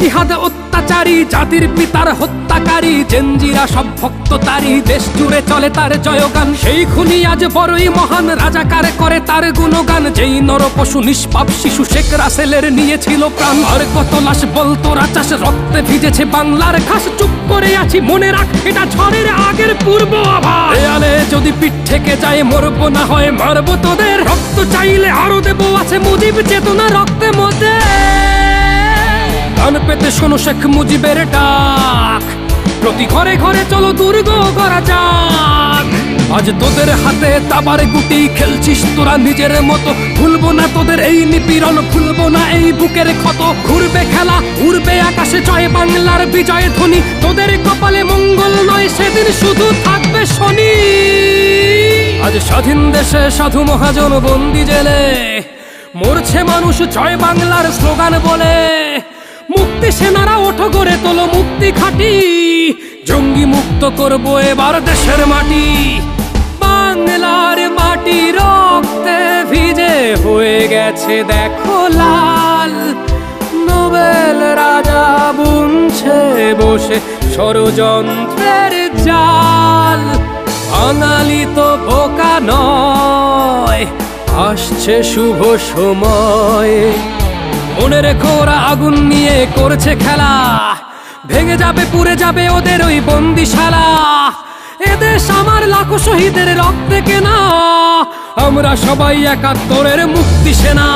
জিহাদ অত্যাচারী, জাতির পিতার হত্যাকারী, জেনজিরা সব ভক্ত তারই, দেশ জুড়ে চলে তার জয়গান। সেই খুনি আজ বড়ই মহান, রাজাকার করে তার গুণগান। যেই নরপশু নিষ্পাপ শিশু শেখ রাসেলের নিয়েছিল প্রাণ। আর কত লাশ বলতো রাচাস, রক্তে ভিজেছে বাংলার ঘাস। চুপ করে আছি, মনে রাখ এটা ঝড়ের আগের পূর্ব আভাস। দেয়ালে যদি পিঠ থেকে যায়, মরবো না হয় মারবো তোদের। রক্ত চাইলে আরো দেবো, আছে মুজিব চেতনা রক্তে মধ্যে। কান পেতে শোনো শেখ মুজিবের ডাক, প্রতি ঘরে ঘরে চলো দুর্গ করা যাক। আজ তোদের হাতে তাবার গুটি, খেলছিস তোরা নিজের মতো। ভুলবো না তোদের এই নিপীড়ন, ভুলবো না এই বুকের ক্ষত। ঘুরবে খেলা, উড়বে আকাশে জয় বাংলার বিজয় ধ্বনি। তোদের কপালে মঙ্গল নয়, সেদিন শুধু থাকবে শনি। আজ স্বাধীন দেশে সাধু মহাজন বন্দি জেলে, মরছে মানুষ জয় বাংলার স্লোগান বলে। মুক্তি সেনারা ওঠো গড়ে তোলো মুক্তি খাটি, জঙ্গি মুক্ত করবো এবার দেশের মাটি। বাংলার মাটি রক্তে ভিজে হয়ে গেছে দেখো লাল। নোবেল রাজা বুনছে বসে ষড়যন্ত্রের জাল। বাঙালি তো বোকা নয়, আসছে শুভ সময়। মনে রেখো ওরা আগুন নিয়ে করছে খেলা, ভেঙে যাবে পুড়ে যাবে ওদের ওই বন্দিশালা। এদেশ আমার লাখো শহীদের রক্তে কেনা, আমরা সবাই একাত্তরের মুক্তি সেনা।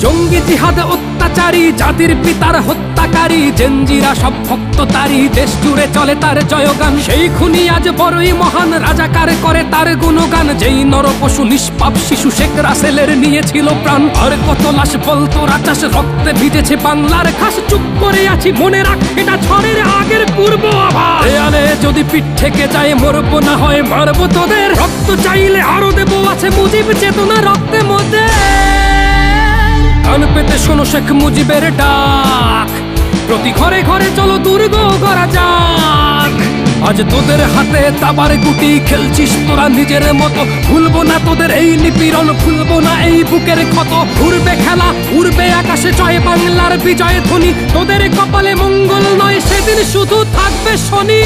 জঙ্গি জিহাদ অত্যাচারী, জাতির পিতার হত্যাকারী, জেনজিরা সব ভক্ত তারই, দেশ জুড়ে চলে তার জয়গান। সেই খুনি আজ বড়ই মহান, রাজাকার করে তার গুণগান। যেই নরপশু নিষ্পাপ শিশু শেখ রাসেলের নিয়েছিল প্রাণ। আর কত লাশ বলতো রাচাস, রক্তে ভিজেছে বাংলার ঘাস। চুপ করে আছি, মনে রাখ এটা ঝড়ের আগের পূর্ব আভাস। দেয়ালে যদি পিঠ থেকে যায়, মরবো না হয় মারবো তোদের। রক্ত চাইলে আরো দেবো, আছে মুজিব চেতনা রক্তে মধ্যে। কান পেতে শোনো শেখ মুজিবের ডাক, প্রতি ঘরে ঘরে চলো দুর্গ করা যাক। আজ তোদের হাতে তাবার গুটি, খেলছিস তোরা নিজের মতো। ভুলবো না তোদের এই নিপীড়ন, ভুলবো না এই বুকের ক্ষত। উড়বে খেলা, উড়বে আকাশে জয় বাংলার বিজয় ধ্বনি। তোদের কপালে মঙ্গল নয়, সেদিন শুধু থাকবে শনি।